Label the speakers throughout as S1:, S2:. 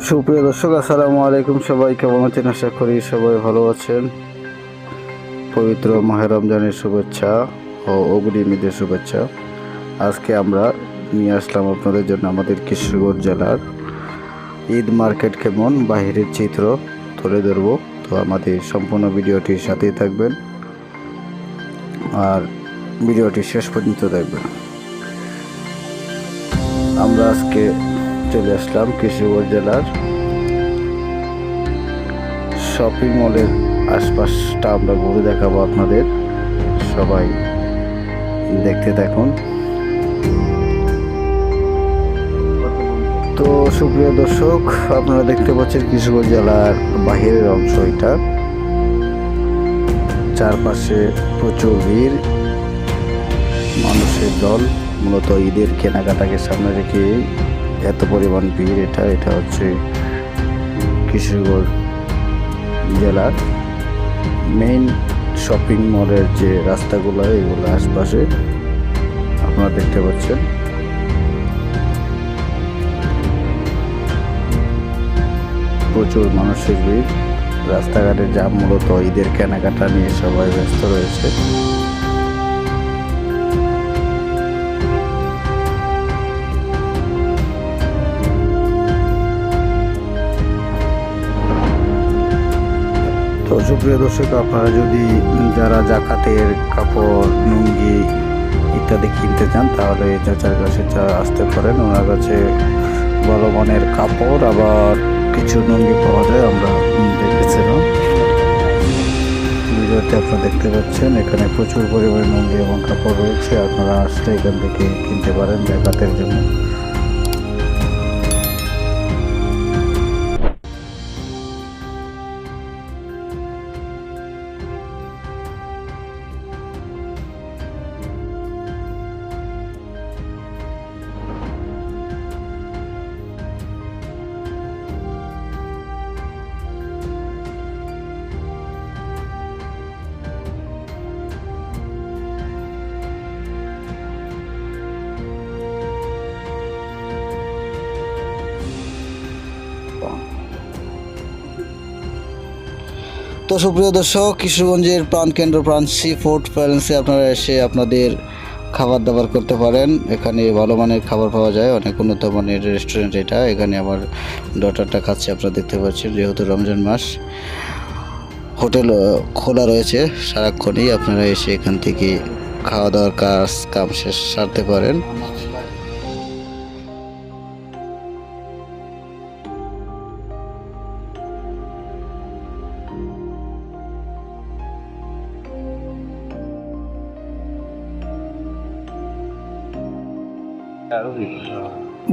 S1: সুপ্রিয় দর্শক, আসসালামু আলাইকুম। সবাই কেমন আছেন? আশা করি সবাই ভালো আছেন। পবিত্র মাহে রমজানের শুভেচ্ছা ও অগ্রিম ঈদের শুভেচ্ছা। আজকে আমরা নিয়ে আসলাম আপনাদের জন্য আমাদের কিশোরগঞ্জ জেলার ঈদ মার্কেট কেমন বাহিরের চিত্র তুলে ধরবো। তো আমাদের সম্পূর্ণ ভিডিওটির সাথেই থাকবেন আর ভিডিওটি শেষ পর্যন্ত দেখবেন। আমরা আজকে চলে আসলাম কিশোরগঞ্জ জেলার শপিং মলের আশপাশটা আমরা ঘুরে দেখাবো আপনাদের। সবাই দেখতে থাকুন। তো সুপ্রিয় দর্শক, আপনারা দেখতে পাচ্ছেন কিশোরগঞ্জ জেলার বাহিরের অংশ এটা। চারপাশে প্রচুর ভিড়, মানুষের দল। মূলত ঈদের কেনাকাটাকে সামনে রেখে এত পরিমাণ ভিড়। এটা হচ্ছে কিশোরগঞ্জ জেলার মেইন শপিং মলের যে রাস্তাগুলো, এগুলো আশপাশে আপনারা দেখতে পাচ্ছেন। প্রচুর মানুষের ভিড়, রাস্তাঘাটের জাম। মূলত ঈদের কেনাকাটা নিয়ে সবাই ব্যস্ত রয়েছে। তো সুপ্রিয় দর্শক, আপনারা যদি যারা জাকাতের কাপড়, লুঙ্গি ইত্যাদি কিনতে চান তাহলে চাচার কাছে আসতে পারেন। ওনার কাছে ভালো মানের কাপড় আবার কিছু লুঙ্গি পাওয়া যায়। আমরা দেখেছিলাম ভিডিওতে, আপনারা দেখতে পাচ্ছেন এখানে প্রচুর পরিমাণে লুঙ্গি এবং কাপড় রয়েছে। আপনারা আসলে এখান থেকে কিনতে পারেন জাকাতের জন্য। তো সুপ্রিয় দর্শক, কিশোরগঞ্জের প্রাণকেন্দ্র প্রাণ সি ফুড প্যালেসে আপনারা এসে আপনাদের খাবার দাবার করতে পারেন। এখানে ভালো মানের খাবার পাওয়া যায়, অনেক উন্নত মানের রেস্টুরেন্ট এটা। এখানে আমার ডটারটা খাচ্ছে, আপনারা দেখতে পাচ্ছেন। যেহেতু রমজান মাস, হোটেল খোলা রয়েছে সারাক্ষণই। আপনারা এসে এখান থেকে খাওয়া দাওয়ার কাম শেষ সারতে পারেন।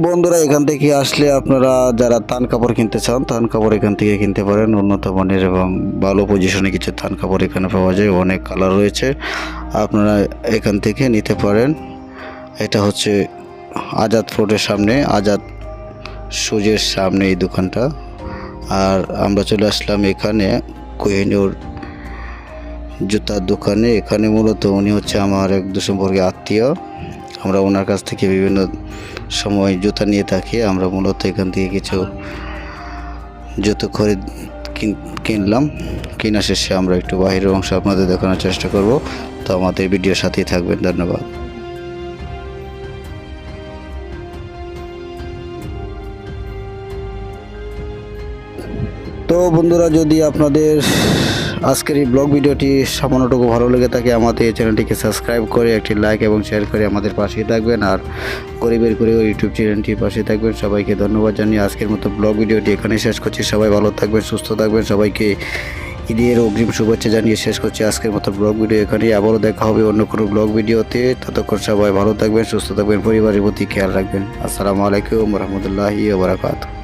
S1: বন্ধুরা, এখান থেকে আসলে আপনারা যারা থান কাপড় কিনতে চান, থান কাপড় এখান থেকে কিনতে পারেন। উন্নত মানের এবং ভালো পজিশনে কিছু থান কাপড় এখানে পাওয়া যায়। অনেক কালার রয়েছে, আপনারা এখান থেকে নিতে পারেন। এটা হচ্ছে আজাদ ফোর্টের সামনে, আজাদ সুজের সামনে এই দোকানটা। আর আমরা চলে আসলাম এখানে কোহিনুর জুতার দোকানে। এখানে মূলত উনি হচ্ছে আমার এক সম্পর্কে আত্মীয়। আমরা ওনার কাছ থেকে বিভিন্ন সময় জুতা নিয়ে থাকি। আমরা মূলত এখান থেকে কিছু জুতো কিনলাম। কেনা শেষে আমরা একটু বাহিরের অংশ আপনাদের দেখানোর চেষ্টা করব। তো আমাদের ভিডিওর সাথেই থাকবেন। ধন্যবাদ। তো বন্ধুরা, যদি আপনাদের আজকের এই ব্লগ ভিডিওটি সামান্যটুকু ভালো লেগে থাকে, আমাদের এই চ্যানেলটিকে সাবস্ক্রাইব করে একটি লাইক এবং শেয়ার করে আমাদের পাশেই থাকবেন। আর গরিবের করে ইউটিউব চ্যানেলটির পাশে থাকবেন। সবাইকে ধন্যবাদ জানিয়ে আজকের মতো ব্লগ ভিডিওটি এখানেই শেষ করছি। সবাই ভালো থাকবেন, সুস্থ থাকবেন। সবাইকে ঈদের অগ্রিম শুভেচ্ছা জানিয়ে শেষ করছি আজকের মতো ব্লগ ভিডিও এখানেই। আবারও দেখা হবে অন্য কোনো ব্লগ ভিডিওতে। ততক্ষণ সবাই ভালো থাকবেন, সুস্থ থাকবেন, পরিবারের প্রতি খেয়াল রাখবেন। আসসালামু আলাইকুম রহমতুল্লাহি ওয়া বারাকাতুহু।